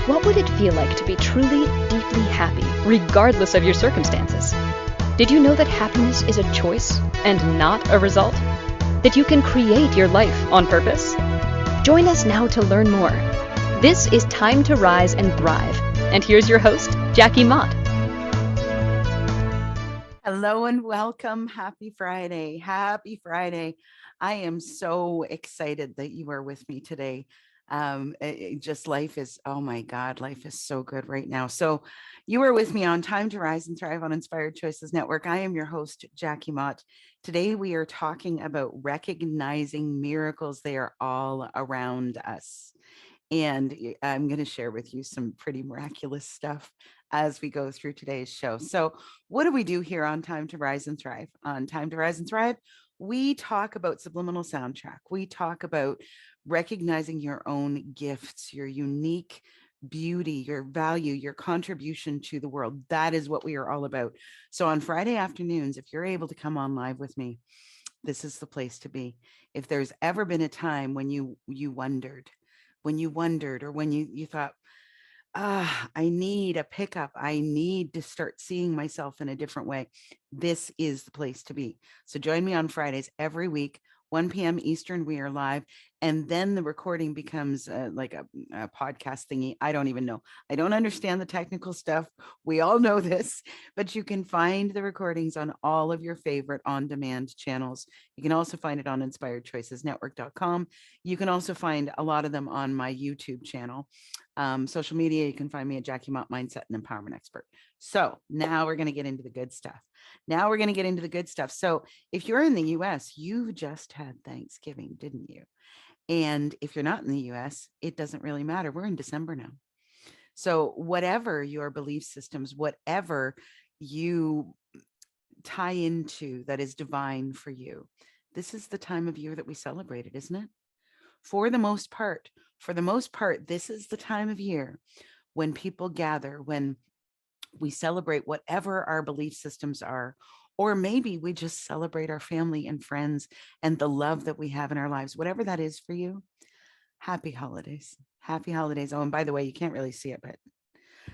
What would it feel like to be truly, deeply happy, regardless of your circumstances? Did you know that happiness is a choice and not a result? That you can create your life on purpose? Join us now to learn more. This is Time to Rise and Thrive. And here's your host, Jackie Mott. Hello and welcome. Happy Friday. Happy Friday. I am so excited that you are with me today. Life is, oh my God, life is so good right now. So you are with me on Time to Rise and Thrive on Inspired Choices Network. I am your host, Jackie Mott. Today we are talking about recognizing miracles. They are all around us. And I'm going to share with you some pretty miraculous stuff as we go through today's show. So, what do we do here on Time to Rise and Thrive? On Time to Rise and Thrive, we talk about subliminal soundtrack. We talk about recognizing your own gifts, your unique beauty, your value, your contribution to the world. That is what we are all about. So, on Friday afternoons, if you're able to come on live with me, this is the place to be. If there's ever been a time when you wondered, or when you thought, I need a pickup, I need to start seeing myself in a different way, this is the place to be. So join me on Fridays every week, 1 p.m. Eastern. We are live, and then the recording becomes like a podcast thingy. I don't even know. I don't understand the technical stuff. We all know this, but you can find the recordings on all of your favorite on-demand channels. You can also find it on inspiredchoicesnetwork.com. You can also find a lot of them on my YouTube channel. Social media, you can find me at Jackie Mott, Mindset and Empowerment Expert. So now we're going to get into the good stuff. So if you're in the US, you just had Thanksgiving, didn't you? And if you're not in the US, it doesn't really matter. We're in December now. So whatever your belief systems, whatever you tie into that is divine for you, this is the time of year that we celebrate it, isn't it? For the most part, this is the time of year when people gather, when we celebrate whatever our belief systems are, or maybe we just celebrate our family and friends and the love that we have in our lives, whatever that is for you. Happy holidays. Happy holidays. Oh, and by the way, you can't really see it, but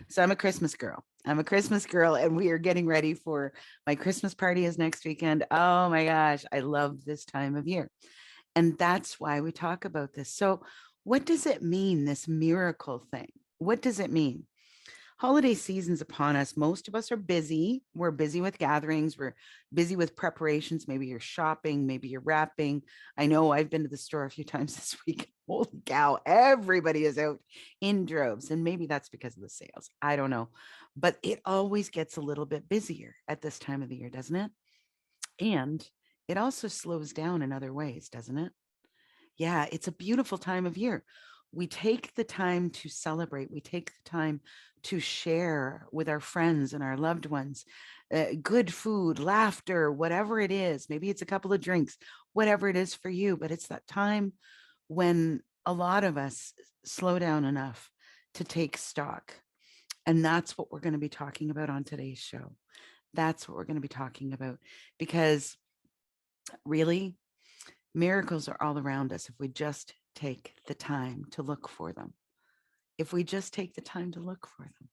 so I'm a Christmas girl. And we are getting ready for my Christmas party is next weekend. Oh my gosh, I love this time of year. And that's why we talk about this. So, what does it mean, this miracle thing? What does it mean? Holiday season's upon us. Most of us are busy. We're busy with gatherings. We're busy with preparations. Maybe you're shopping. Maybe you're wrapping. I know I've been to the store a few times this week. Holy cow, everybody is out in droves. And maybe that's because of the sales. I don't know. But it always gets a little bit busier at this time of the year, doesn't it? And it also slows down in other ways, doesn't it? Yeah, it's a beautiful time of year. We take the time to celebrate. We take the time to share with our friends and our loved ones good food, laughter, whatever it is. Maybe it's a couple of drinks, whatever it is for you. But it's that time when a lot of us slow down enough to take stock. And that's what we're going to be talking about on today's show. That's what we're going to be talking about because really, miracles are all around us if we just take the time to look for them. If we just take the time to look for them.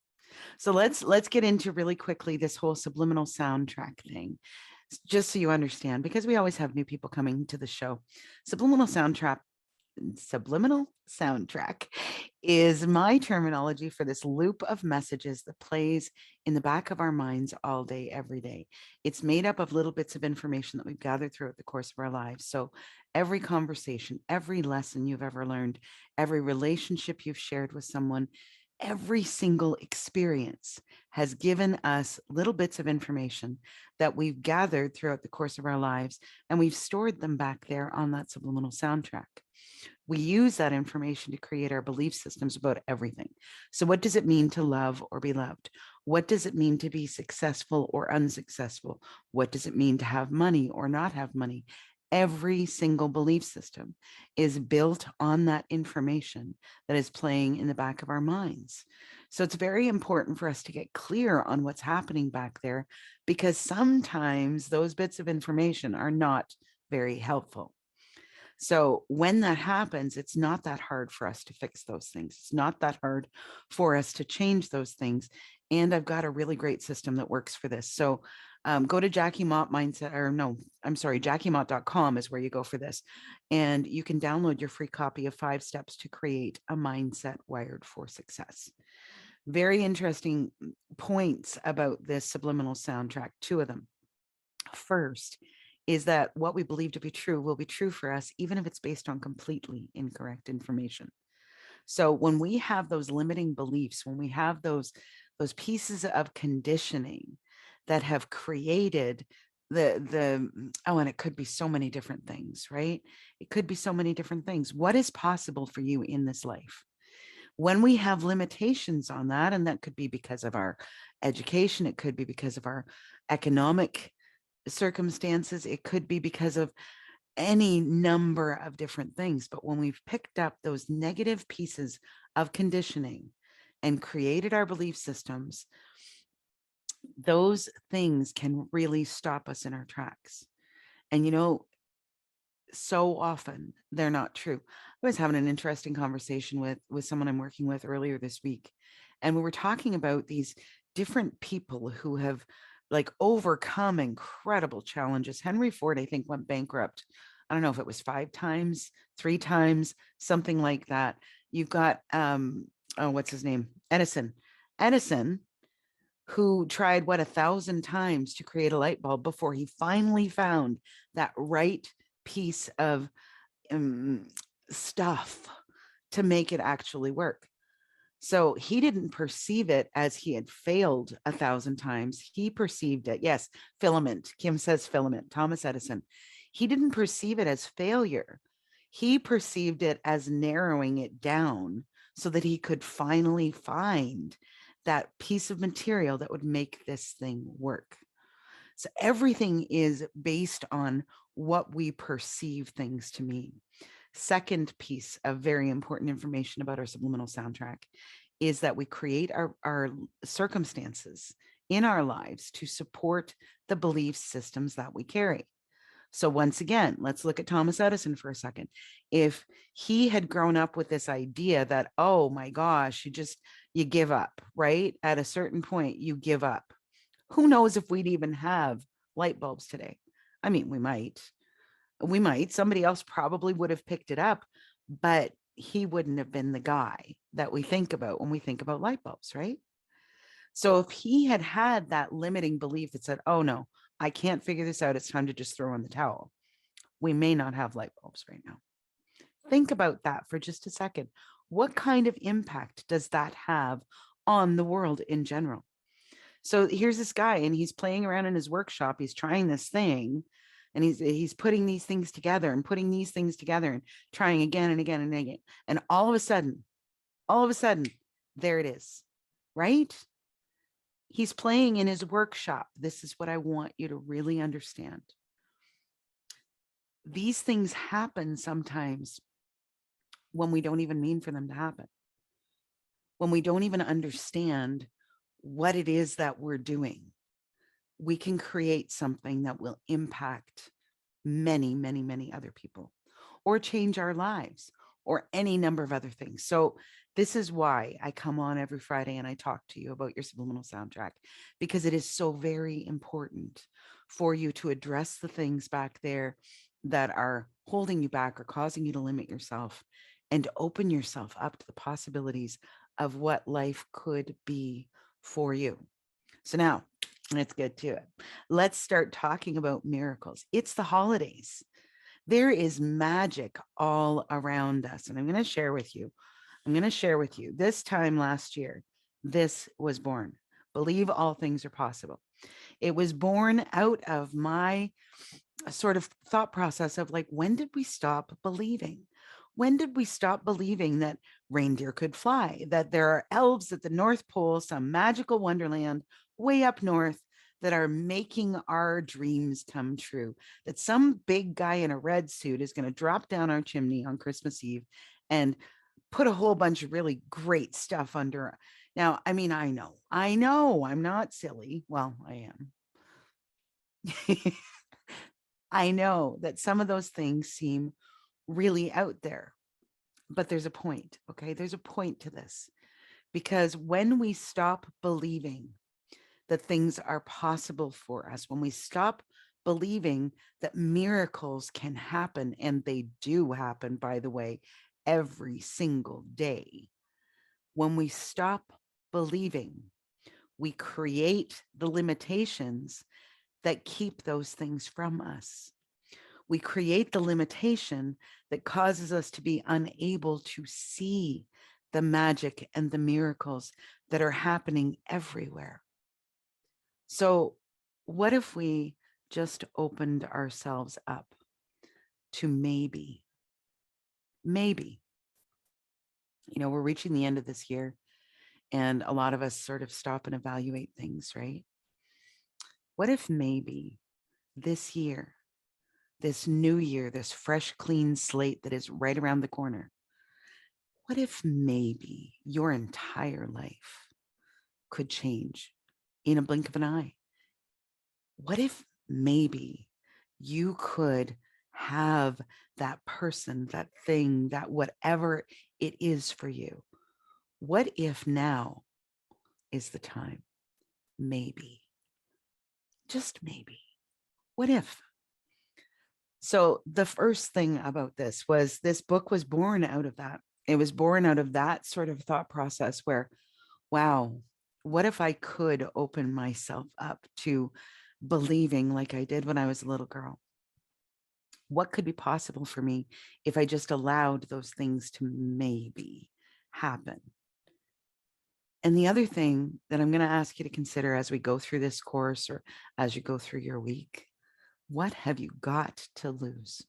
So let's get into really quickly this whole subliminal soundtrack thing, just so you understand, because we always have new people coming to the show. Subliminal soundtrack is my terminology for this loop of messages that plays in the back of our minds all day, every day. It's made up of little bits of information that we've gathered throughout the course of our lives. So every conversation, every lesson you've ever learned, every relationship you've shared with someone, every single experience has given us little bits of information that we've gathered throughout the course of our lives, and we've stored them back there on that subliminal soundtrack. We use that information to create our belief systems about everything. So what does it mean to love or be loved? What does it mean to be successful or unsuccessful? What does it mean to have money or not have money? Every single belief system is built on that information that is playing in the back of our minds. So it's very important for us to get clear on what's happening back there, because sometimes those bits of information are not very helpful. So when that happens, it's not that hard for us to fix those things. It's not that hard for us to change those things. And I've got a really great system that works for this. So go to Jackie Mott mindset, or no, I'm sorry, JackieMott.com is where you go for this. And you can download your free copy of 5 steps to create a mindset wired for success. Very interesting points about this subliminal soundtrack, 2 of them. First is that what we believe to be true will be true for us, even if it's based on completely incorrect information. So when we have those limiting beliefs, when we have those pieces of conditioning that have created and it could be so many different things, right? It could be so many different things. What is possible for you in this life? When we have limitations on that, and that could be because of our education, it could be because of our economic circumstances, it could be because of any number of different things. But when we've picked up those negative pieces of conditioning and created our belief systems, those things can really stop us in our tracks. And so often they're not true. I was having an interesting conversation with someone I'm working with earlier this week, and we were talking about these different people who have like overcome incredible challenges. Henry Ford, I think, went bankrupt. I don't know if it was 5 times, 3 times, something like that. You've got what's his name? Edison, who tried 1,000 times to create a light bulb before he finally found that right piece of stuff to make it actually work. So he didn't perceive it as he had failed 1,000 times. He perceived it, yes, filament. Kim says filament, Thomas Edison. He didn't perceive it as failure. He perceived it as narrowing it down so that he could finally find that piece of material that would make this thing work. So everything is based on what we perceive things to mean. Second piece of very important information about our subliminal soundtrack is that we create our circumstances in our lives to support the belief systems that we carry. So once again, let's look at Thomas Edison for a second. If he had grown up with this idea that, oh my gosh, you give up, right? At a certain point, you give up. Who knows if we'd even have light bulbs today? I mean, we might. Somebody else probably would have picked it up, but he wouldn't have been the guy that we think about when we think about light bulbs, right? So if he had had that limiting belief that said, oh no, I can't figure this out, it's time to just throw in the towel, we may not have light bulbs right now. Think about that for just a second. What kind of impact does that have on the world in general? So here's this guy, and he's playing around in his workshop. He's trying this thing, and he's putting these things together and putting these things together and trying again and again and again. And all of a sudden, there it is, right? He's playing in his workshop. This is what I want you to really understand. These things happen sometimes when we don't even mean for them to happen, when we don't even understand what it is that we're doing. We can create something that will impact many, many, many other people, or change our lives, or any number of other things. So this is why I come on every Friday and I talk to you about your subliminal soundtrack, because it is so very important for you to address the things back there that are holding you back or causing you to limit yourself, and to open yourself up to the possibilities of what life could be for you. So now let's get to it. Let's start talking about miracles. It's the holidays. There is magic all around us. And I'm going to share with you this time last year, this was born. Believe all things are possible. It was born out of my sort of thought process of like, when did we stop believing? When did we stop believing that reindeer could fly, that there are elves at the North Pole, some magical wonderland way up north, that are making our dreams come true, that some big guy in a red suit is going to drop down our chimney on Christmas Eve and put a whole bunch of really great stuff under. Now, I mean, I know, I'm not silly. Well, I am. I know that some of those things seem really out there. But there's a point, okay? There's a point to this, because when we stop believing that things are possible for us, when we stop believing that miracles can happen, and they do happen, by the way, every single day, when we stop believing, we create the limitations that keep those things from us. We create the limitation that causes us to be unable to see the magic and the miracles that are happening everywhere. So, what if we just opened ourselves up to maybe, we're reaching the end of this year, and a lot of us sort of stop and evaluate things, right? What if maybe this year, this new year, this fresh, clean slate that is right around the corner, what if maybe your entire life could change in a blink of an eye? What if maybe you could have that person, that thing, that whatever it is for you? What if now is the time? Maybe, just maybe. What if? So the first thing about this book was born out of that. It was born out of that sort of thought process where, wow, what if I could open myself up to believing like I did when I was a little girl? What could be possible for me if I just allowed those things to maybe happen? And the other thing that I'm going to ask you to consider as we go through this course, or as you go through your week, what have you got to lose?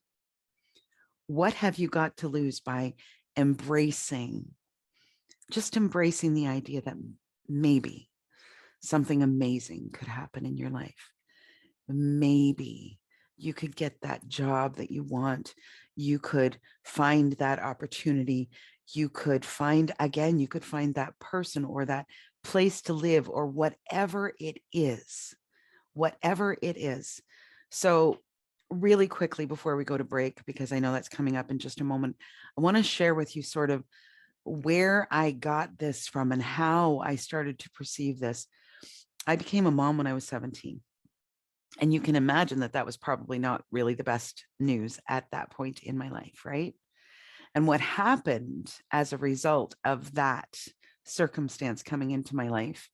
What have you got to lose by just embracing the idea that maybe something amazing could happen in your life? Maybe you could get that job that you want. You could find that opportunity. You could find that person or that place to live, or whatever it is, So really quickly before we go to break, because I know that's coming up in just a moment, I want to share with you sort of where I got this from and how I started to perceive this. I became a mom when I was 17. And you can imagine that was probably not really the best news at that point in my life, right? And what happened as a result of that circumstance coming into my life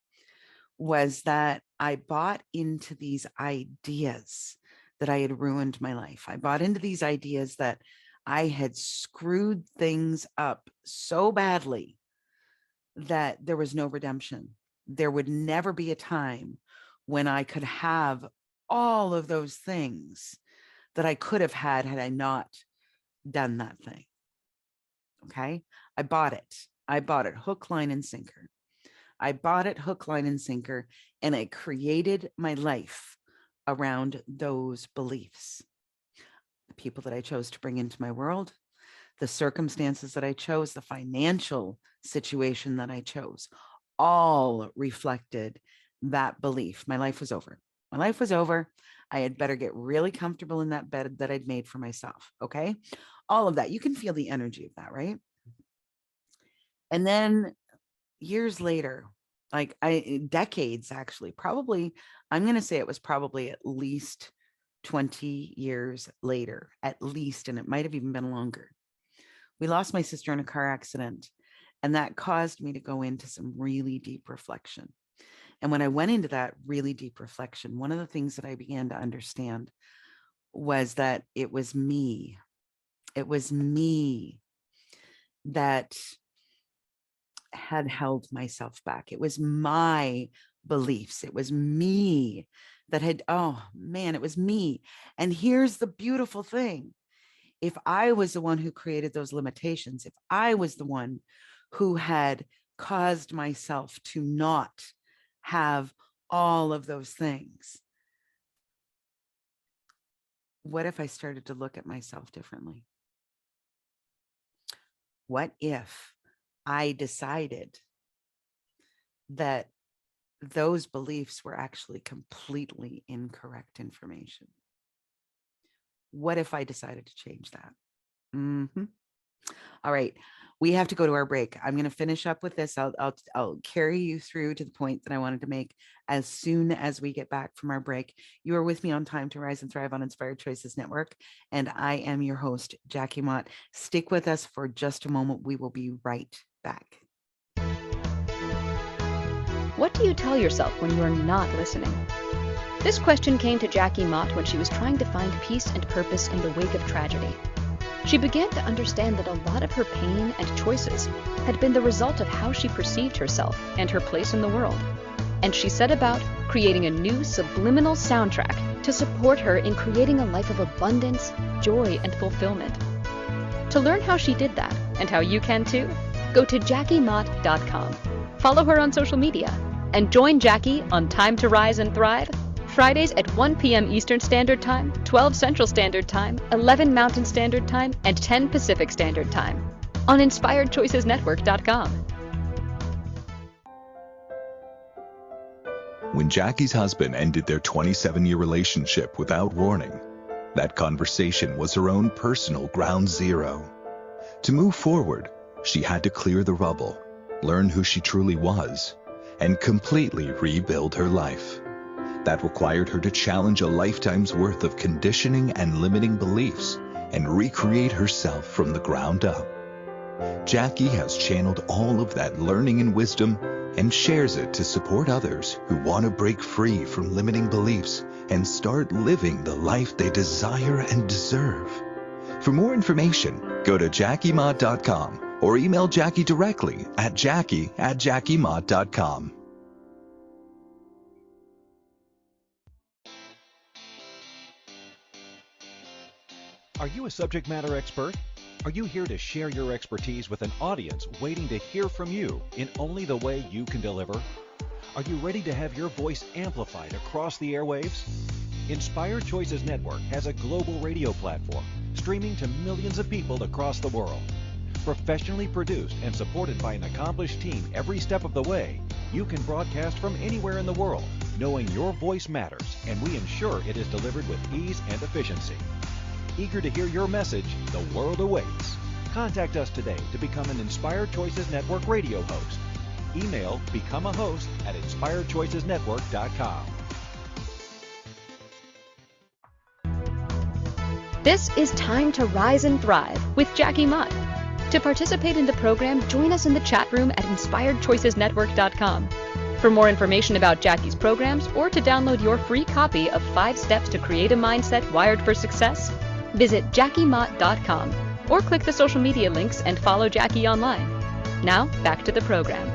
was that I bought into these ideas that I had ruined my life. I bought into these ideas that I had screwed things up so badly that there was no redemption. There would never be a time when I could have all of those things that I could have had I not done that thing. Okay. I bought it hook, line, and sinker. And I created my life around those beliefs. The people that I chose to bring into my world, the circumstances that I chose, the financial situation that I chose, all reflected that belief. My life was over. I had better get really comfortable in that bed that I'd made for myself. Okay. All of that. You can feel the energy of that, right? And then years later, decades actually, probably, I'm going to say it was probably at least 20 years later, at least, and it might have even been longer. We lost my sister in a car accident, and that caused me to go into some really deep reflection. And when I went into that really deep reflection, one of the things that I began to understand was that it was me. It was me that had held myself back. It was my beliefs. It was me that had, oh man, it was me. And here's the beautiful thing. If I was the one who created those limitations, if I was the one who had caused myself to not have all of those things, what if I started to look at myself differently? What if I decided that those beliefs were actually completely incorrect information? What if I decided to change that? Mm-hmm. All right. We have to go to our break. I'm going to finish up with this. I'll carry you through to the point that I wanted to make as soon as we get back from our break. You are with me on Time to Rise and Thrive on Inspired Choices Network, and I am your host, Jackie Mott. Stick with us for just a moment. We will be right back. What do you tell yourself when you are not listening? This question came to Jackie Mott when she was trying to find peace and purpose in the wake of tragedy. She began to understand that a lot of her pain and choices had been the result of how she perceived herself and her place in the world. And she set about creating a new subliminal soundtrack to support her in creating a life of abundance, joy, and fulfillment. To learn how she did that, and how you can too, go to JackieMott.com. Follow her on social media, and join Jackie on Time to Rise and Thrive, Fridays at 1 p.m. Eastern Standard Time, 12 Central Standard Time, 11 Mountain Standard Time, and 10 Pacific Standard Time on InspiredChoicesNetwork.com. When Jackie's husband ended their 27-year relationship without warning, that conversation was her own personal ground zero. To move forward, she had to clear the rubble, learn who she truly was, and completely rebuild her life. That required her to challenge a lifetime's worth of conditioning and limiting beliefs and recreate herself from the ground up. Jackie has channeled all of that learning and wisdom and shares it to support others who want to break free from limiting beliefs and start living the life they desire and deserve. For more information, go to JackieMott.com or email Jackie directly at Jackie@JackieMott.com. Are you a subject matter expert? Are you here to share your expertise with an audience waiting to hear from you in only the way you can deliver? Are you ready to have your voice amplified across the airwaves? Inspired Choices Network has a global radio platform streaming to millions of people across the world. Professionally produced and supported by an accomplished team every step of the way, you can broadcast from anywhere in the world, knowing your voice matters, and we ensure it is delivered with ease and efficiency. Eager to hear your message, the world awaits. Contact us today to become an Inspired Choices Network radio host. Email become a host at InspiredChoicesNetwork.com. This is Time to Rise and Thrive with Jackie Mott. To participate in the program, join us in the chat room at InspiredChoicesNetwork.com. For more information about Jackie's programs or to download your free copy of 5 Steps to Create a Mindset Wired for Success, visit JackieMott.com or click the social media links and follow Jackie online. Now, back to the program.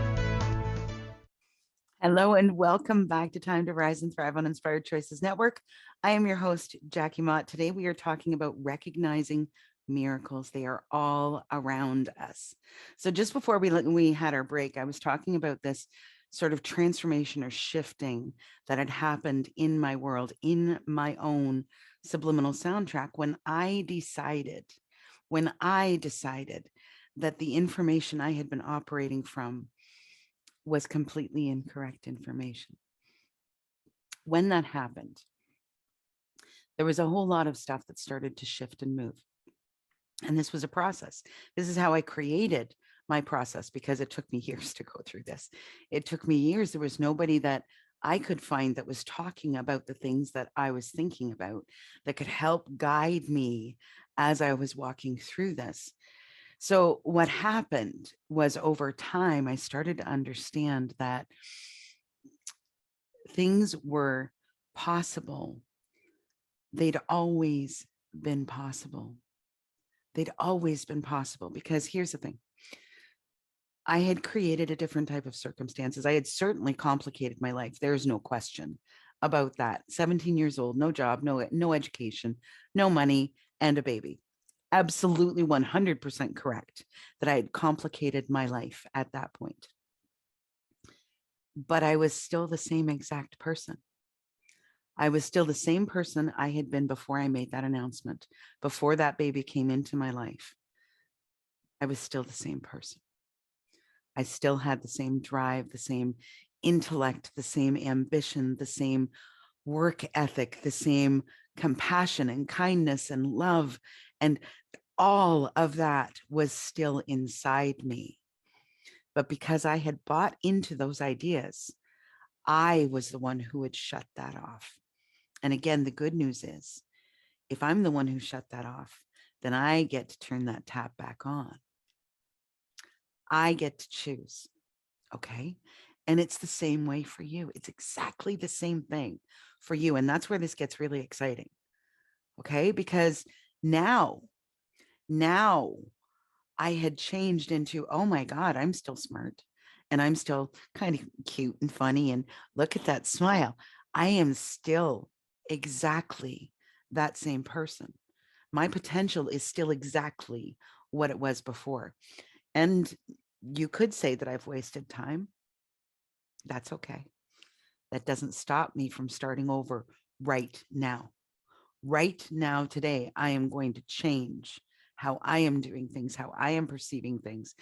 Hello and welcome back to Time to Rise and Thrive on Inspired Choices Network. I am your host, Jackie Mott. Today we are talking about recognizing miracles. They are all around us. So just before we had our break, I was talking about this sort of transformation or shifting that had happened in my world, in my own subliminal soundtrack, when I decided that the information I had been operating from was completely incorrect information. When that happened, there was a whole lot of stuff that started to shift and move. And this was a process. This is how I created my process, because it took me years to go through this. It took me years. There was nobody that I could find that was talking about the things that I was thinking about that could help guide me as I was walking through this. So what happened was, over time, I started to understand that things were possible. They'd always been possible. They'd always been possible, because here's the thing. I had created a different type of circumstances. I had certainly complicated my life. There's no question about that. 17 years old, no job, no education, no money, and a baby. Absolutely 100% correct that I had complicated my life at that point. But I was still the same exact person. I was still the same person I had been before I made that announcement, before that baby came into my life. I was still the same person. I still had the same drive, the same intellect, the same ambition, the same work ethic, the same compassion and kindness and love, and all of that was still inside me. But because I had bought into those ideas, I was the one who had shut that off. And again, the good news is if I'm the one who shut that off, then I get to turn that tap back on. I get to choose. Okay. And it's the same way for you. It's exactly the same thing for you. And that's where this gets really exciting. Okay. Because now I had changed into, oh my God, I'm still smart and I'm still kind of cute and funny. And look at that smile. I am still exactly that same person. My potential is still exactly what it was before. And you could say that I've wasted time. That's okay. That doesn't stop me from starting over right now. Right now, today, I am going to change how I am doing things, how I am perceiving things,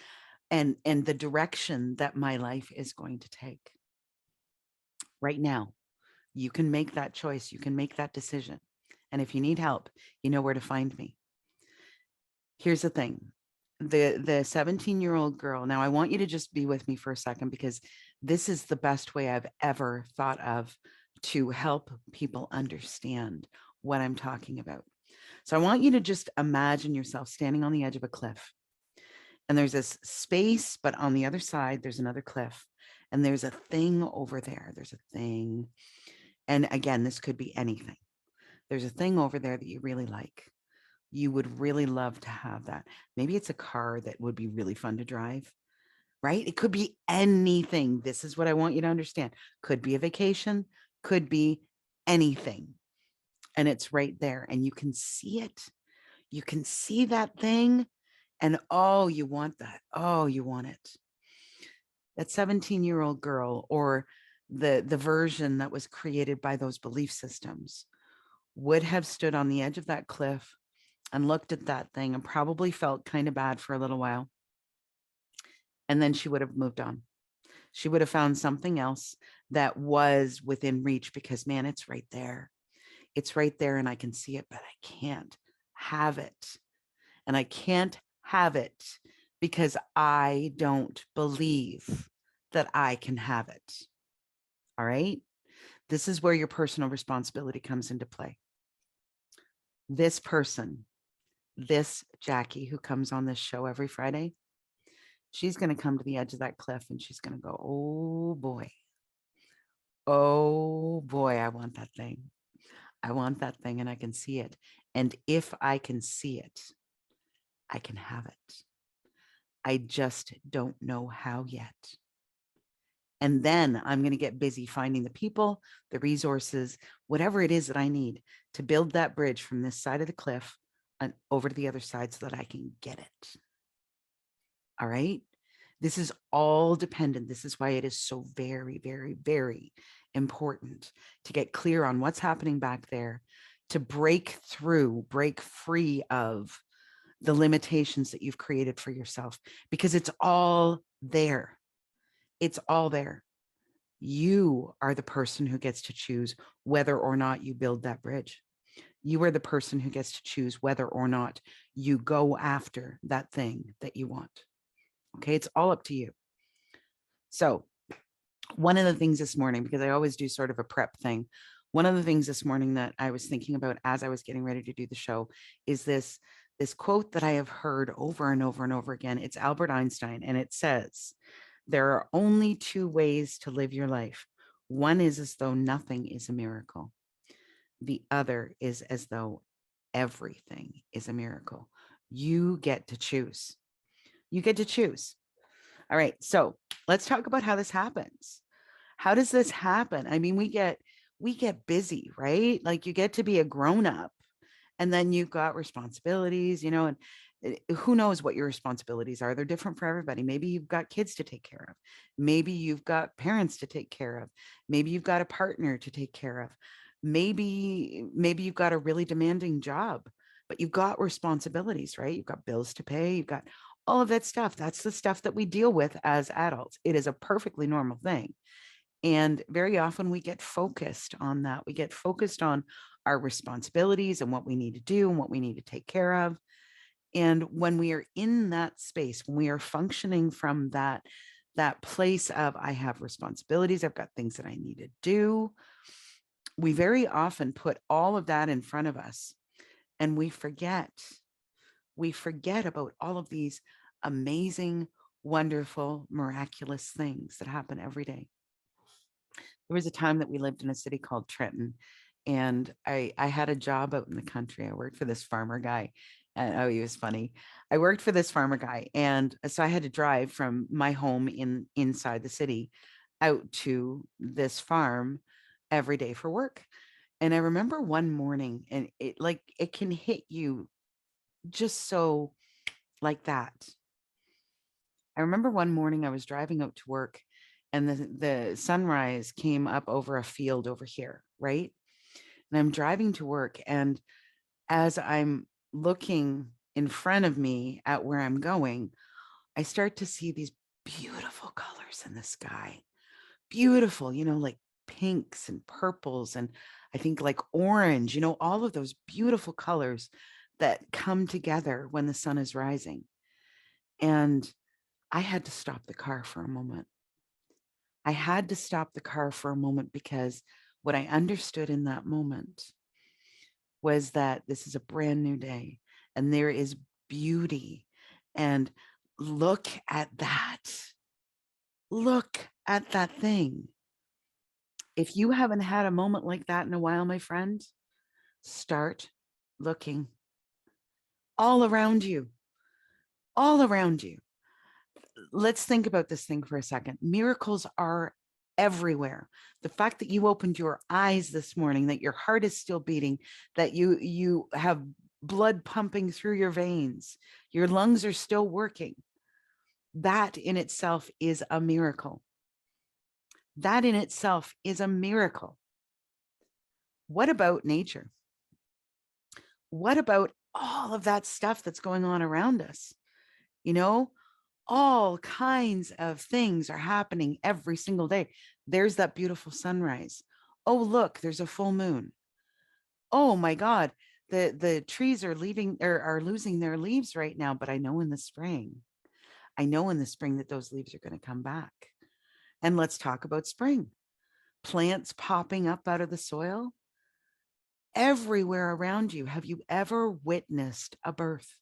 and the direction that my life is going to take. Right now, you can make that choice. You can make that decision. And if you need help, you know where to find me. Here's the thing. The 17-year-old girl. Now I want you to just be with me for a second, because this is the best way I've ever thought of to help people understand what I'm talking about. So I want you to just imagine yourself standing on the edge of a cliff, and there's this space, but on the other side, there's another cliff, and there's a thing over there. There's a thing. And again, this could be anything. There's a thing over there that you really like. You would really love to have that. Maybe it's a car that would be really fun to drive, right? It could be anything. This is what I want you to understand. Could be a vacation, could be anything. And it's right there, and you can see it. You can see that thing, and oh, you want that. Oh, you want it. That 17-year-old girl, or the version that was created by those belief systems, would have stood on the edge of that cliff and looked at that thing and probably felt kind of bad for a little while. And then she would have moved on. She would have found something else that was within reach, because man, it's right there. It's right there, and I can see it, but I can't have it. And I can't have it because I don't believe that I can have it. All right. This is where your personal responsibility comes into play. This person, this Jackie, who comes on this show every Friday, she's going to come to the edge of that cliff, and she's going to go, oh boy, I want that thing. I want that thing, and I can see it. And if I can see it, I can have it. I just don't know how yet. And then I'm going to get busy finding the people, the resources, whatever it is that I need to build that bridge from this side of the cliff and over to the other side so that I can get it. All right. This is all dependent. This is why it is so very, very, very important to get clear on what's happening back there, to break through, break free of the limitations that you've created for yourself, because it's all there. It's all there. You are the person who gets to choose whether or not you build that bridge. You are the person who gets to choose whether or not you go after that thing that you want. Okay, it's all up to you. So one of the things this morning, because I always do sort of a prep thing, one of the things this morning that I was thinking about as I was getting ready to do the show is this quote that I have heard over and over and over again. It's Albert Einstein, and it says, there are only two ways to live your life. One is as though nothing is a miracle. The other is as though everything is a miracle. You get to choose. You get to choose. All right. So let's talk about how this happens. How does this happen? I mean, we get busy, right? Like, you get to be a grown up, and then you've got responsibilities, and who knows what your responsibilities are. They're different for everybody. Maybe you've got kids to take care of. Maybe you've got parents to take care of. Maybe you've got a partner to take care of. Maybe you've got a really demanding job, but you've got responsibilities, right? You've got bills to pay. You've got all of that stuff. That's the stuff that we deal with as adults. It is a perfectly normal thing. And very often we get focused on that. We get focused on our responsibilities and what we need to do and what we need to take care of. And when we are in that space, when we are functioning from that place of, I have responsibilities, I've got things that I need to do, we very often put all of that in front of us, and we forget about all of these amazing, wonderful, miraculous things that happen every day. There was a time that we lived in a city called Trenton, and I had a job out in the country. I worked for this farmer guy. And oh, he was funny. I worked for this farmer guy, and so I had to drive from my home inside the city out to this farm every day for work. And I remember one morning, and it can hit you just so like that. I remember one morning I was driving out to work, and the sunrise came up over a field over here, right? And I'm driving to work, and as I'm looking in front of me at where I'm going, I start to see these beautiful colors in the sky. Beautiful, like pinks and purples, and I think like orange, all of those beautiful colors that come together when the sun is rising. And I had to stop the car for a moment. I had to stop the car for a moment, because what I understood in that moment was that this is a brand new day, and there is beauty. And look at that. Look at that thing. If you haven't had a moment like that in a while, my friend, start looking all around you, all around you. Let's think about this thing for a second. Miracles are everywhere. The fact that you opened your eyes this morning, that your heart is still beating, that you have blood pumping through your veins, your lungs are still working, that in itself is a miracle. That in itself is a miracle. What about nature? What about all of that stuff that's going on around us? All kinds of things are happening every single day. There's that beautiful sunrise. Oh, look, there's a full moon. Oh my God, the trees are losing their leaves right now, but I know in the spring that those leaves are going to come back. And let's talk about spring. Plants popping up out of the soil everywhere around you. Have you ever witnessed a birth?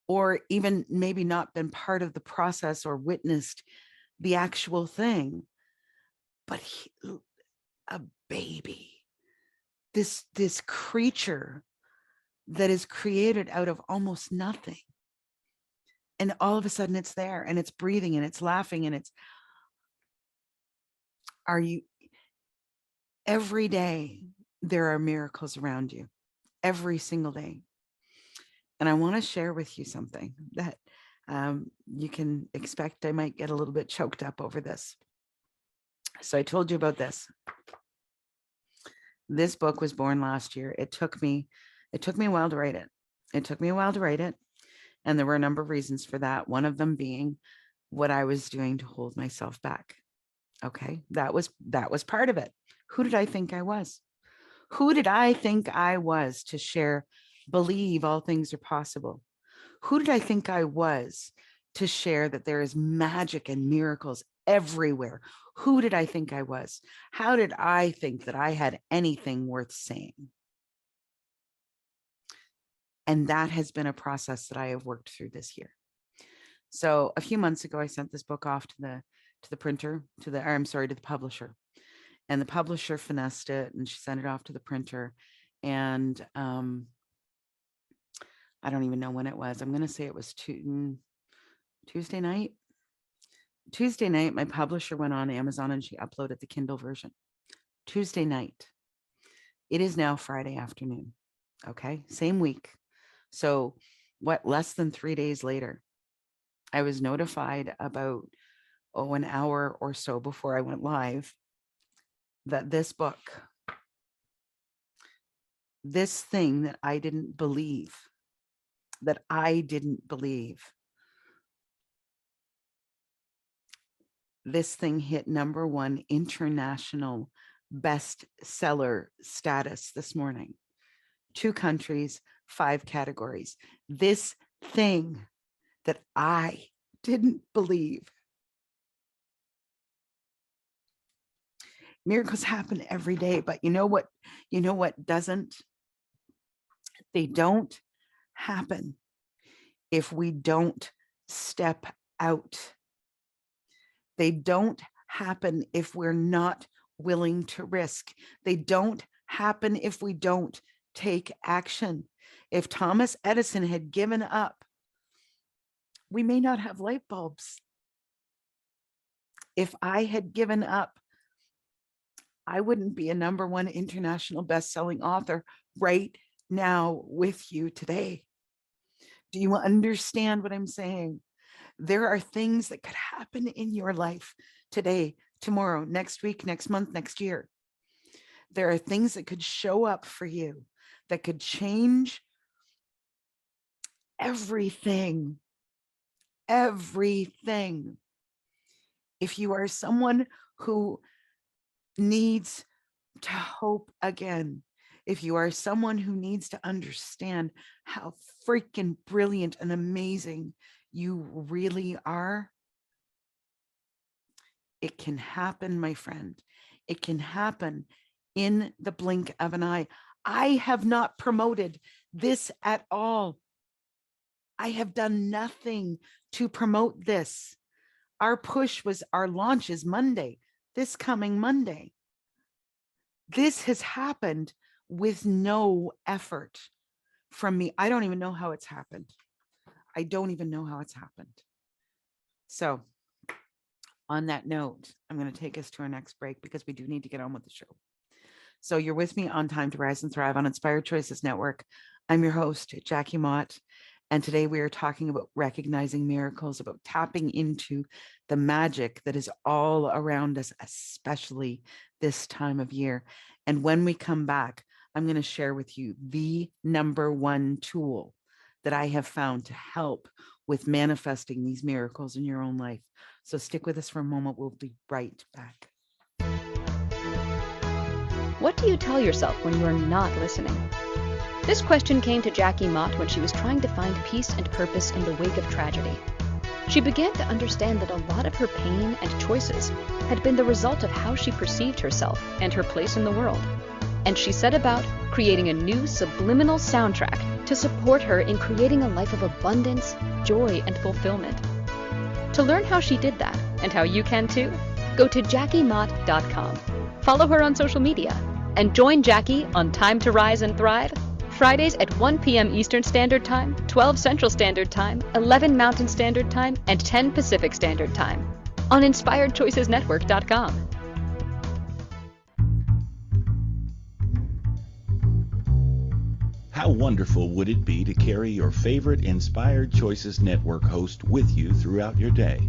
Or even maybe not been part of the process or witnessed the actual thing, but a baby, this creature that is created out of almost nothing. And all of a sudden it's there, and it's breathing, and it's laughing, and every day there are miracles around you, every single day. And I want to share with you something that you can expect I might get a little bit choked up over this. So I told you about this. This book was born last year. It took me a while to write it. And there were a number of reasons for that. One of them being what I was doing to hold myself back. Okay. That was part of it. Who did I think I was? Who did I think I was to share, believe all things are possible? Who did I think I was to share that there is magic and miracles everywhere? Who did I think I was? How did I think that I had anything worth saying? And that has been a process that I have worked through this year. So a few months ago, I sent this book off to the publisher. And the publisher finessed it, and she sent it off to the printer. And I don't even know when it was. I'm going to say it was Tuesday night. Tuesday night, my publisher went on Amazon and she uploaded the Kindle version. Tuesday night. It is now Friday afternoon. Okay, same week. So less than 3 days later, I was notified about an hour or so before I went live that this book, this thing that I didn't believe, this thing hit #1 international bestseller status this morning. 2 countries, 5 categories. This thing that I didn't believe. Miracles happen every day, but you know what doesn't? They don't happen if we don't step out. They don't happen if we're not willing to risk. They don't happen if we don't take action. If Thomas Edison had given up, we may not have light bulbs. If I had given up, I wouldn't be a #1 international best-selling author right now with you today. Do you understand what I'm saying? There are things that could happen in your life today, tomorrow, next week, next month, next year. There are things that could show up for you that could change everything. Everything. If you are someone who needs to hope again, if you are someone who needs to understand how freaking brilliant and amazing you really are, it can happen, my friend. It can happen in the blink of an eye. I have not promoted this at all. I have done nothing to promote this. Our launch is Monday, this coming Monday. This has happened with no effort from me. I don't even know how it's happened. I don't even know how it's happened. So on that note, I'm going to take us to our next break because we do need to get on with the show. So you're with me on Time to Rise and Thrive on Inspired Choices Network. I'm your host, Jackie Mott. And today we are talking about recognizing miracles, about tapping into the magic that is all around us, especially this time of year. And when we come back, I'm going to share with you the #1 tool that I have found to help with manifesting these miracles in your own life. So stick with us for a moment. We'll be right back. What do you tell yourself when you are not listening? This question came to Jackie Mott when she was trying to find peace and purpose in the wake of tragedy. She began to understand that a lot of her pain and choices had been the result of how she perceived herself and her place in the world. And she set about creating a new subliminal soundtrack to support her in creating a life of abundance, joy, and fulfillment. To learn how she did that, and how you can too, go to jackiemott.com. Follow her on social media, and join Jackie on Time to Rise and Thrive, Fridays at 1 p.m. Eastern Standard Time, 12 Central Standard Time, 11 Mountain Standard Time, and 10 Pacific Standard Time on InspiredChoicesNetwork.com. How wonderful would it be to carry your favorite Inspired Choices Network host with you throughout your day?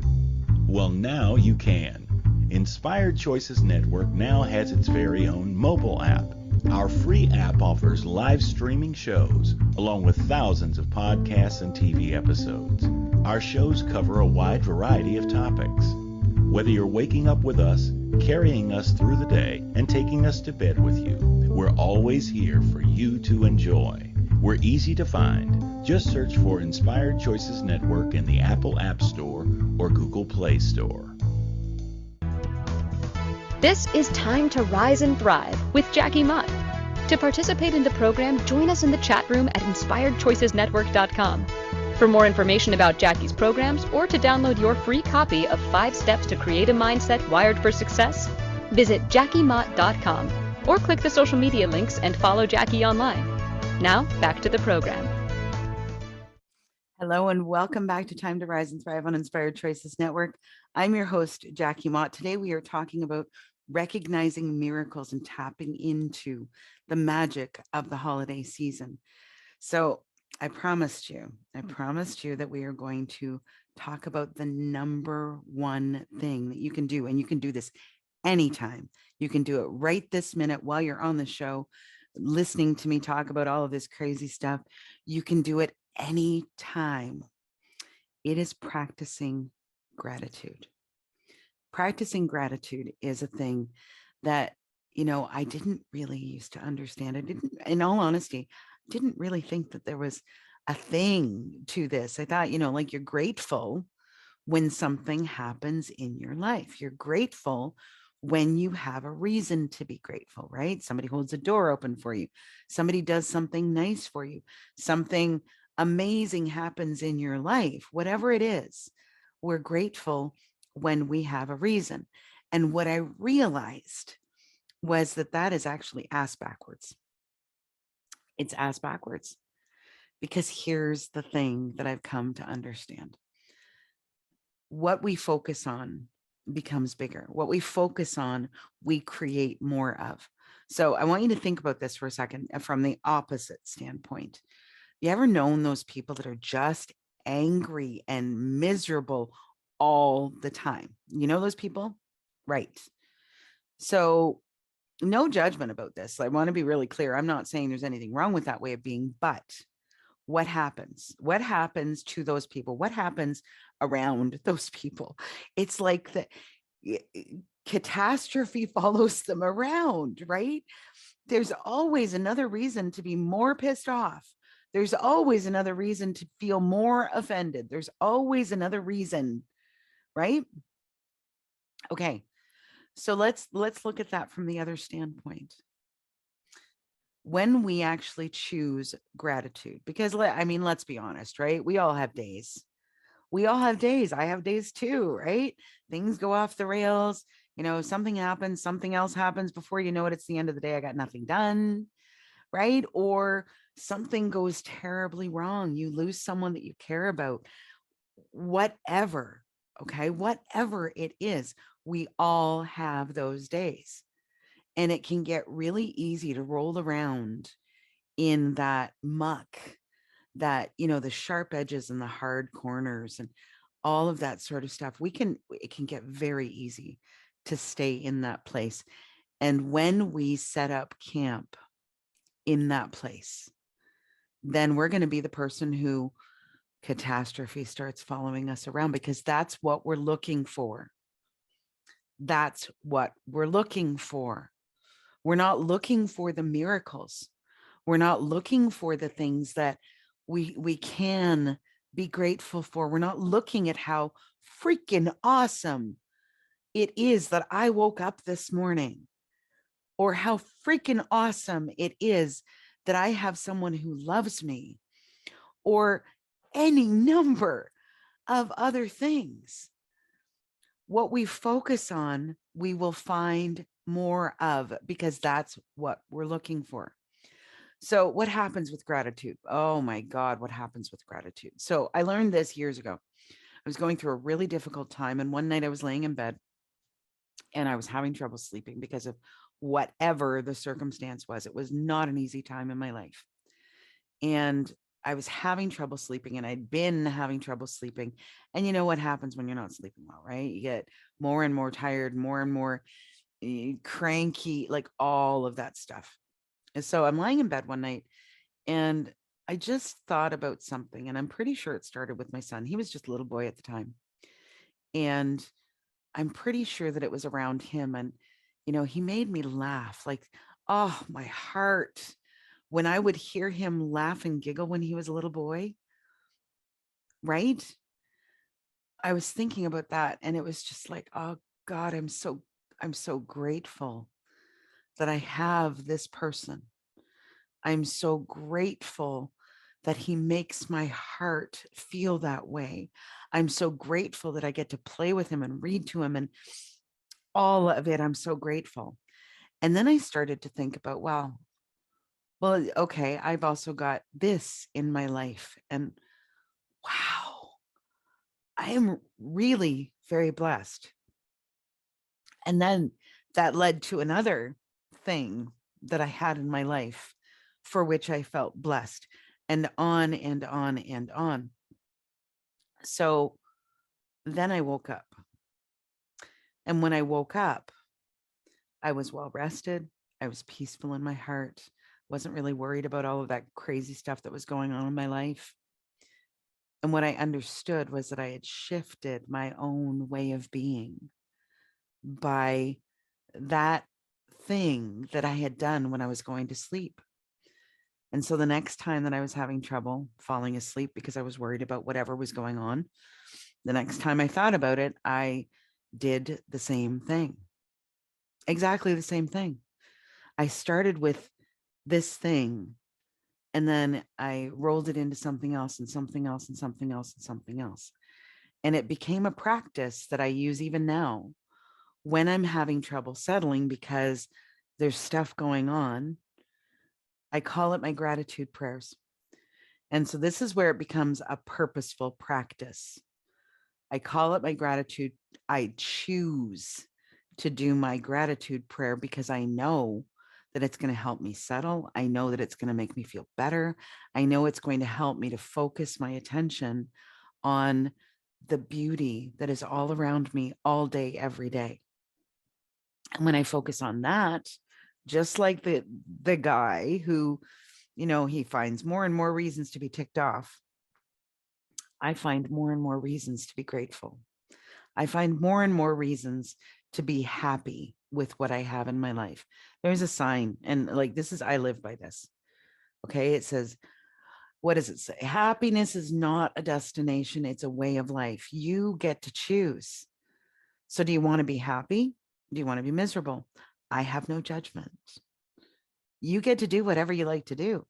Well, now you can. Inspired Choices Network now has its very own mobile app. Our free app offers live streaming shows, along with thousands of podcasts and TV episodes. Our shows cover a wide variety of topics. Whether you're waking up with us, carrying us through the day, and taking us to bed with you, we're always here for you to enjoy. We're easy to find. Just search for Inspired Choices Network in the Apple App Store or Google Play Store. This is Time to Rise and Thrive with Jackie Mott. To participate in the program, join us in the chat room at InspiredChoicesNetwork.com. For more information about Jackie's programs or to download your free copy of 5 Steps to Create a Mindset Wired for Success, visit JackieMott.com or click the social media links and follow Jackie online. Now, back to the program. Hello and welcome back to Time to Rise and Thrive on Inspired Choices Network. I'm your host, Jackie Mott. Today we are talking about recognizing miracles and tapping into the magic of the holiday season. So I promised you that we are going to talk about the #1 thing that you can do. And you can do this anytime. You can do it right this minute while you're on the show, listening to me talk about all of this crazy stuff. You can do it anytime. It is practicing gratitude. Practicing gratitude is a thing that, I didn't really used to understand. In all honesty, didn't really think that there was a thing to this. I thought, like you're grateful when something happens in your life. You're grateful when you have a reason to be grateful, right? Somebody holds a door open for you. Somebody does something nice for you. Something amazing happens in your life, whatever it is. We're grateful when we have a reason. And what I realized was that that is actually ass backwards. It's ass backwards, because here's the thing that I've come to understand. What we focus on becomes bigger. What we focus on, we create more of. So I want you to think about this for a second from the opposite standpoint. You ever known those people that are just angry and miserable all the time? You know those people? Right. So no judgment about this. I want to be really clear. I'm not saying there's anything wrong with that way of being, but what happens? What happens to those people? What happens around those people? It's like the catastrophe follows them around, right? There's always another reason to be more pissed off. There's always another reason to feel more offended. There's always another reason, right? Okay. So let's look at that from the other standpoint. When we actually choose gratitude, because let's be honest, right? We all have days. We all have days. I have days too, right? Things go off the rails. Something happens, something else happens. Before you know it, it's the end of the day. I got nothing done, right? Or something goes terribly wrong. You lose someone that you care about, whatever. Okay. Whatever it is, we all have those days. And it can get really easy to roll around in that muck, that, the sharp edges and the hard corners and all of that sort of stuff. It can get very easy to stay in that place. And when we set up camp in that place, then we're going to be the person who catastrophe starts following us around, because that's what we're looking for. That's what we're looking for. We're not looking for the miracles. We're not looking for the things that we can be grateful for. We're not looking at how freaking awesome it is that I woke up this morning, or how freaking awesome it is that I have someone who loves me, or any number of other things. What we focus on, we will find more of, because that's what we're looking for. So what happens with gratitude? Oh my God, what happens with gratitude? So I learned this years ago. I was going through a really difficult time. And one night I was laying in bed and I was having trouble sleeping because of whatever the circumstance was. It was not an easy time in my life. And I was having trouble sleeping, and I'd been having trouble sleeping. And you know what happens when you're not sleeping well, right? You get more and more tired, more and more cranky, like all of that stuff. And so I'm lying in bed one night and I just thought about something, and I'm pretty sure it started with my son. He was just a little boy at the time. And I'm pretty sure that it was around him. And, he made me laugh, like, oh, my heart. When I would hear him laugh and giggle when he was a little boy, right? I was thinking about that, and it was just like, oh God, I'm so grateful that I have this person. I'm so grateful that he makes my heart feel that way. I'm so grateful that I get to play with him and read to him, and all of it. I'm so grateful. And then I started to think about, well, okay, I've also got this in my life. And wow, I am really very blessed. And then that led to another thing that I had in my life for which I felt blessed, and on and on and on. So then I woke up. And when I woke up, I was well rested. I was peaceful in my heart. Wasn't really worried about all of that crazy stuff that was going on in my life. And what I understood was that I had shifted my own way of being by that thing that I had done when I was going to sleep. And so the next time that I was having trouble falling asleep because I was worried about whatever was going on, the next time I thought about it, I did the same thing. Exactly the same thing. I started with this thing, and then I rolled it into something else and something else and something else and something else. And it became a practice that I use even now when I'm having trouble settling because there's stuff going on. I call it my gratitude prayers. And so this is where it becomes a purposeful practice. I call it my gratitude. I choose to do my gratitude prayer because I know that it's going to help me settle. I know that it's going to make me feel better. I know it's going to help me to focus my attention on the beauty that is all around me all day, every day. And when I focus on that, just like the guy who, he finds more and more reasons to be ticked off, I find more and more reasons to be grateful. I find more and more reasons to be happy with what I have in my life. There's a sign, and like this is, I live by this. Okay. It says, what does it say? Happiness is not a destination, it's a way of life. You get to choose. So do you want to be happy? Do you want to be miserable? I have no judgment. You get to do whatever you like to do.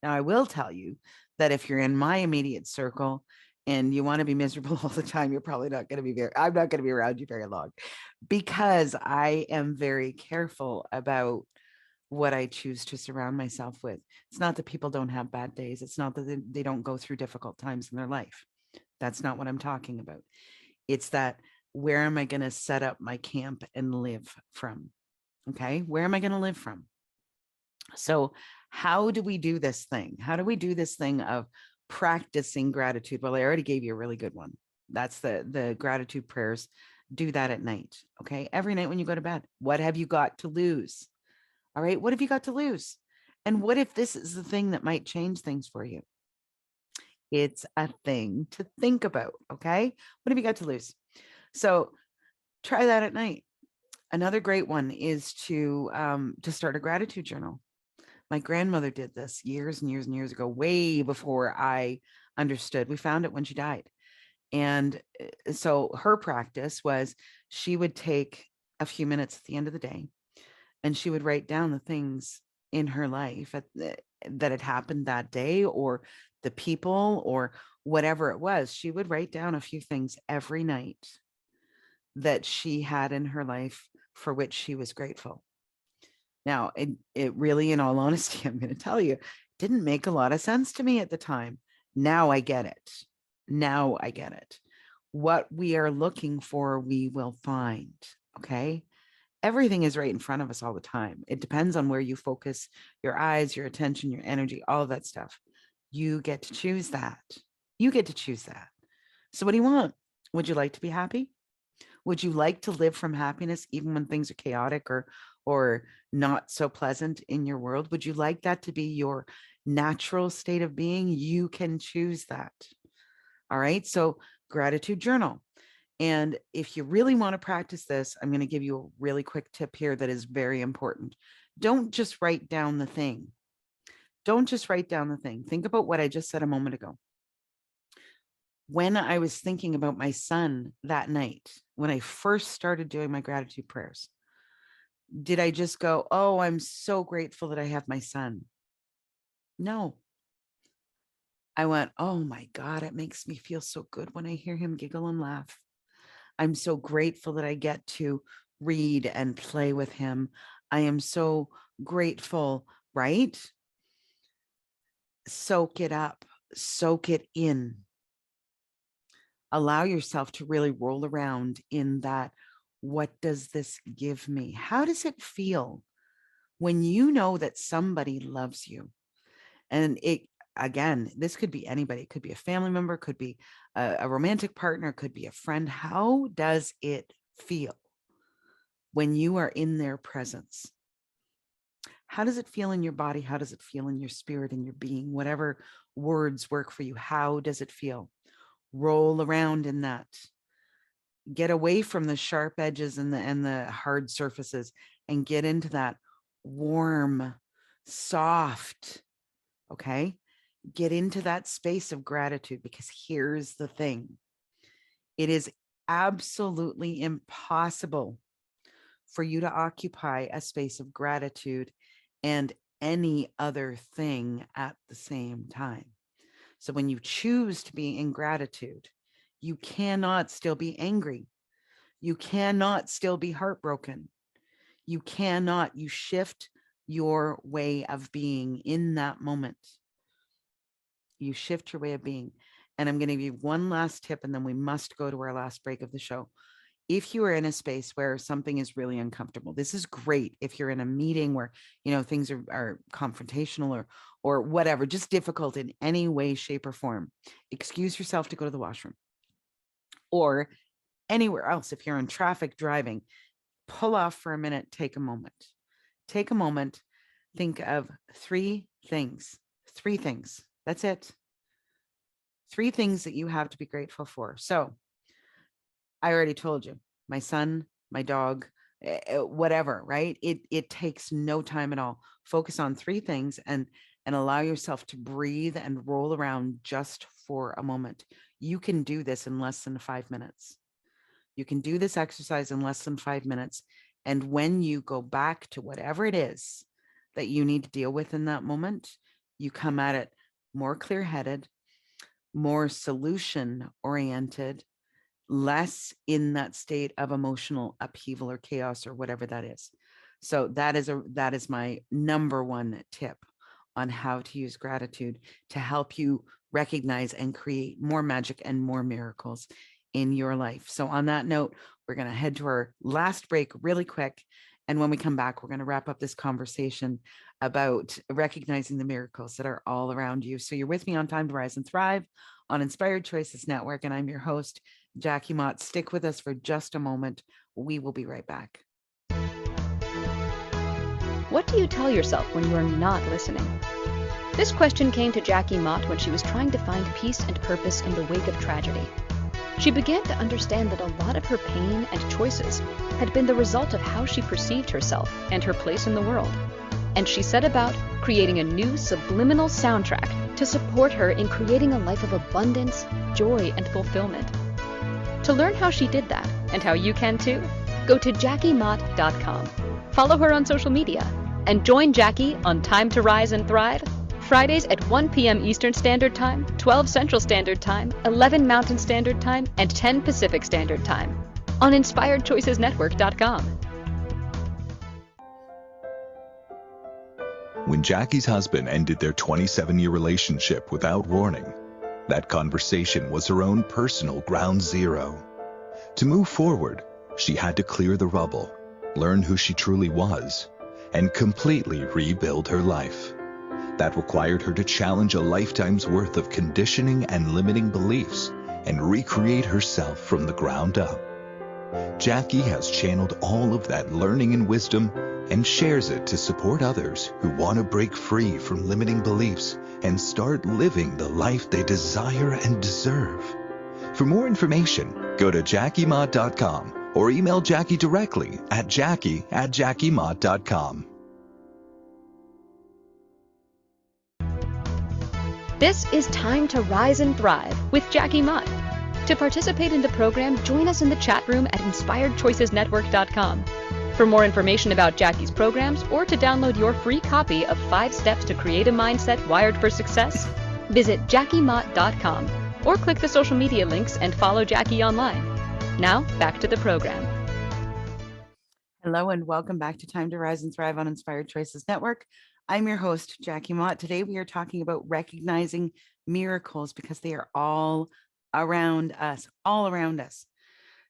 Now, I will tell you that if you're in my immediate circle and you want to be miserable all the time, you're probably not going to be I'm not going to be around you very long, because I am very careful about what I choose to surround myself with. It's not that people don't have bad days. It's not that they don't go through difficult times in their life. That's not what I'm talking about. It's that, where am I going to set up my camp and live from? Okay. Where am I going to live from? So how do we do this thing? How do we do this thing of practicing gratitude? Well, I already gave you a really good one. That's the gratitude prayers. Do that at night. Okay. Every night when you go to bed. What have you got to lose? All right. What have you got to lose? And what if this is the thing that might change things for you? It's a thing to think about. Okay. What have you got to lose? So try that at night. Another great one is to start a gratitude journal. My grandmother did this years and years and years ago, way before I understood. We found it when she died. And so her practice was, she would take a few minutes at the end of the day and she would write down the things in her life that had happened that day, or the people, or whatever it was. She would write down a few things every night that she had in her life for which she was grateful. Now, it really, in all honesty, I'm going to tell you, didn't make a lot of sense to me at the time. Now I get it. Now I get it. What we are looking for, we will find. Okay. Everything is right in front of us all the time. It depends on where you focus your eyes, your attention, your energy, all of that stuff. You get to choose that. You get to choose that. So what do you want? Would you like to be happy? Would you like to live from happiness even when things are chaotic or not so pleasant in your world? Would you like that to be your natural state of being? You can choose that. All right. So gratitude journal. And if you really want to practice this, I'm going to give you a really quick tip here that is very important. Don't just write down the thing. Don't just write down the thing. Think about what I just said a moment ago. When I was thinking about my son that night, when I first started doing my gratitude prayers, did I just go, oh, I'm so grateful that I have my son? No. I went, oh my God, it makes me feel so good when I hear him giggle and laugh. I'm so grateful that I get to read and play with him. I am so grateful, right? Soak it up, soak it in. Allow yourself to really roll around in that. What does this give me? How does it feel when you know that somebody loves you? And again, this could be anybody. It could be a family member, could be a romantic partner, could be a friend. How does it feel when you are in their presence? How does it feel in your body? How does it feel in your spirit and your being? Whatever words work for you, how does it feel? Roll around in that. Get away from the sharp edges and the hard surfaces and get into that warm, soft. Okay. Get into that space of gratitude, because here's the thing. It is absolutely impossible for you to occupy a space of gratitude and any other thing at the same time. So when you choose to be in gratitude, you cannot still be angry. You cannot still be heartbroken. You shift your way of being in that moment. You shift your way of being. And I'm going to give you one last tip, and then we must go to our last break of the show. If you are in a space where something is really uncomfortable, this is great. If you're in a meeting where, things are confrontational or whatever, just difficult in any way, shape, or form, excuse yourself to go to the washroom. Or anywhere else, if you're in traffic driving, pull off for a minute, take a moment. Take a moment, think of three things. That's it. 3 things that you have to be grateful for. So I already told you, my son, my dog, whatever, right? It takes no time at all. Focus on 3 things and allow yourself to breathe and roll around just for a moment. You can do this in less than 5 minutes. You can do this exercise in less than 5 minutes. And when you go back to whatever it is that you need to deal with in that moment, you come at it more clear-headed, more solution-oriented, less in that state of emotional upheaval or chaos or whatever that is. So that is my number 1 tip on how to use gratitude to help you recognize and create more magic and more miracles in your life. So on that note, we're going to head to our last break really quick. And when we come back, we're going to wrap up this conversation about recognizing the miracles that are all around you. So you're with me on Time to Rise and Thrive on Inspired Choices Network. And I'm your host, Jackie Mott. Stick with us for just a moment. We will be right back. What do you tell yourself when you are not listening? This question came to Jackie Mott when she was trying to find peace and purpose in the wake of tragedy. She began to understand that a lot of her pain and choices had been the result of how she perceived herself and her place in the world. And she set about creating a new subliminal soundtrack to support her in creating a life of abundance, joy, and fulfillment. To learn how she did that, and how you can too, go to JackieMott.com. Follow her on social media, and join Jackie on Time to Rise and Thrive, Fridays at 1 p.m. Eastern Standard Time, 12 Central Standard Time, 11 Mountain Standard Time, and 10 Pacific Standard Time on InspiredChoicesNetwork.com. When Jackie's husband ended their 27-year relationship without warning, that conversation was her own personal ground zero. To move forward, she had to clear the rubble, learn who she truly was, and completely rebuild her life. That required her to challenge a lifetime's worth of conditioning and limiting beliefs and recreate herself from the ground up. Jackie has channeled all of that learning and wisdom and shares it to support others who want to break free from limiting beliefs and start living the life they desire and deserve. For more information, go to JackieMott.com or email Jackie directly at Jackie@JackieMott.com. This is Time to Rise and Thrive with Jackie Mott. To participate in the program, join us in the chat room at InspiredChoicesNetwork.com. For more information about Jackie's programs or to download your free copy of 5 Steps to Create a Mindset Wired for Success, visit JackieMott.com or click the social media links and follow Jackie online. Now, back to the program. Hello and welcome back to Time to Rise and Thrive on Inspired Choices Network. I'm your host, Jackie Mott. Today we are talking about recognizing miracles because they are all around us,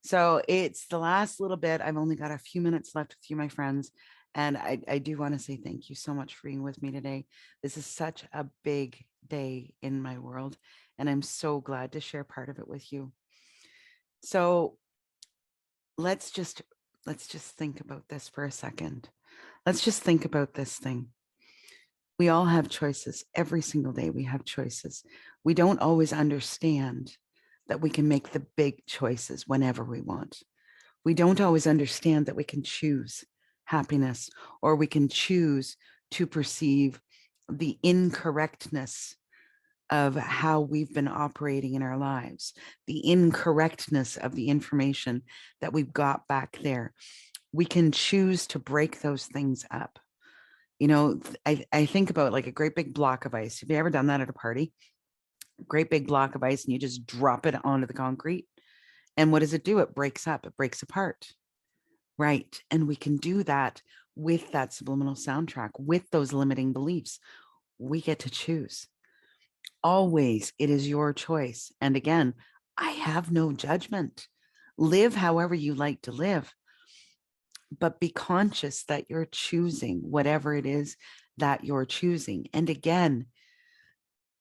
So it's the last little bit. I've only got a few minutes left with you, my friends. And I do want to say thank you so much for being with me today. This is such a big day in my world, and I'm so glad to share part of it with you. So let's just think about this for a second. Let's just think about this thing. We all have choices. Every single day we have choices. We don't always understand that we can make the big choices whenever we want. We don't always understand that we can choose happiness or we can choose to perceive the incorrectness of how we've been operating in our lives, the incorrectness of the information that we've got back there. We can choose to break those things up. I think about like a great big block of ice. Have you ever done that at a party? Great big block of ice, and you just drop it onto the concrete. And what does it do? It breaks up, it breaks apart. Right. And we can do that with that subliminal soundtrack, with those limiting beliefs. We get to choose. Always, it is your choice. And again, I have no judgment. Live however you like to live, but be conscious that you're choosing whatever it is that you're choosing. And again,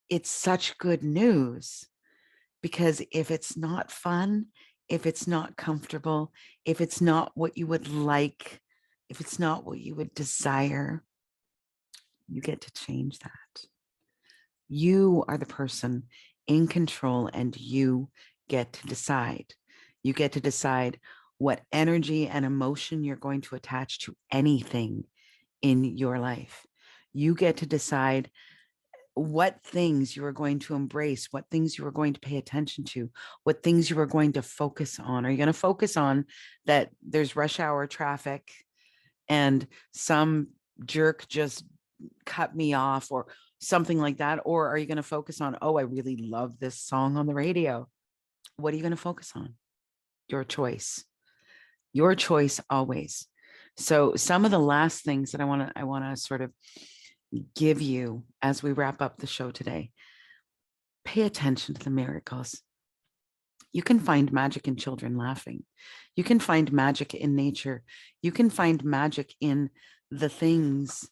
it's such good news, because if it's not fun, if it's not comfortable, if it's not what you would like, if it's not what you would desire, you get to change that. You are the person in control, and you get to decide. You get to decide what energy and emotion you're going to attach to anything in your life. You get to decide what things you are going to embrace, what things you are going to pay attention to, what things you are going to focus on. Are you going to focus on that there's rush hour traffic and some jerk just cut me off or something like that? Or are you going to focus on, oh, I really love this song on the radio? What are you going to focus on? Your choice. Your choice always. So some of the last things that I want to sort of give you as we wrap up the show today. Pay attention to the miracles. You can find magic in children laughing. You can find magic in nature. You can find magic in the things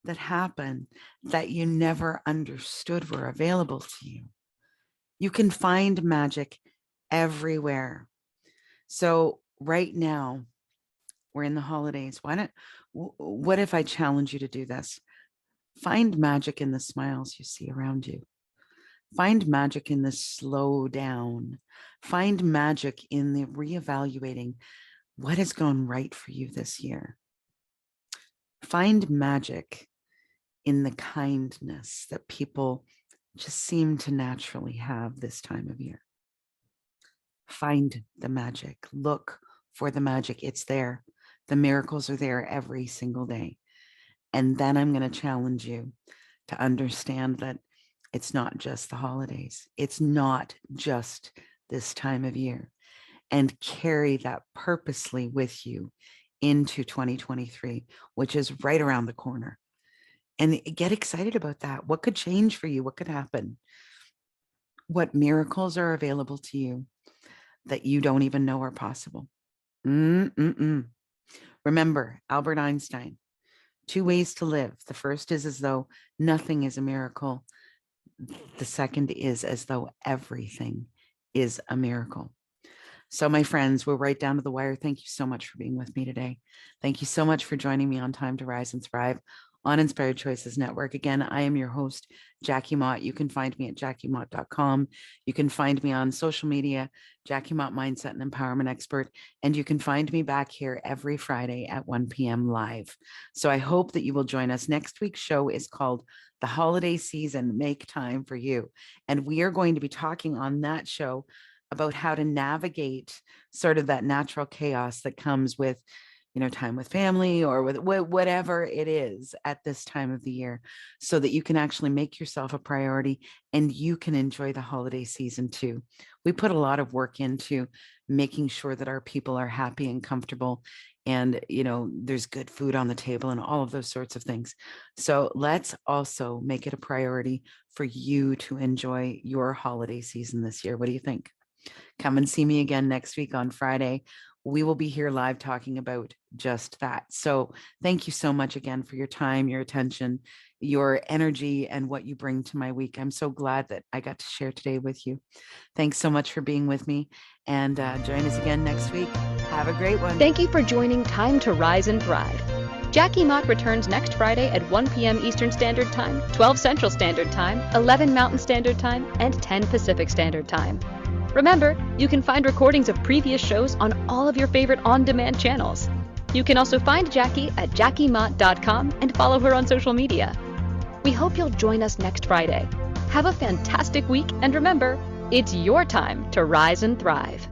that happen that you never understood were available to you. You can find magic everywhere. So right now, we're in the holidays. What if I challenge you to do this? Find magic in the smiles you see around you. Find magic in the slow down. Find magic in the reevaluating what has gone right for you this year. Find magic in the kindness that people just seem to naturally have this time of year. Find the magic. Look for the magic. It's there. The miracles are there every single day. And then I'm going to challenge you to understand that it's not just the holidays. It's not just this time of year. And carry that purposely with you into 2023, which is right around the corner. And get excited about that. What could change for you? What could happen? What miracles are available to you that you don't even know are possible? Remember, Albert Einstein, 2 ways to live. The first is as though nothing is a miracle. The second is as though everything is a miracle. So my friends, we're right down to the wire. Thank you so much for being with me today. Thank you so much for joining me on Time to Rise and Thrive on Inspired Choices Network. Again, I am your host, Jackie Mott. You can find me at jackiemott.com. You can find me on social media, Jackie Mott Mindset and Empowerment Expert. And you can find me back here every Friday at 1 p.m. live. So I hope that you will join us. Next week's show is called The Holiday Season, Make Time for You. And we are going to be talking on that show about how to navigate sort of that natural chaos that comes with time with family or with whatever it is at this time of the year, so that you can actually make yourself a priority and you can enjoy the holiday season too. We put a lot of work into making sure that our people are happy and comfortable, and there's good food on the table and all of those sorts of things. So let's also make it a priority for you to enjoy your holiday season this year. What do you think? Come and see me again next week on Friday. We will be here live talking about just that. So thank you so much again for your time, your attention, your energy, and what you bring to my week. I'm so glad that I got to share today with you. Thanks so much for being with me, and join us again next week. Have a great one. Thank you for joining Time to Rise and Thrive. Jackie Mott returns next Friday at 1 p.m. Eastern Standard Time, 12 Central Standard Time, 11 Mountain Standard Time, and 10 Pacific Standard Time. Remember, you can find recordings of previous shows on all of your favorite on-demand channels. You can also find Jackie at jackiemott.com and follow her on social media. We hope you'll join us next Friday. Have a fantastic week, and remember, it's your time to rise and thrive.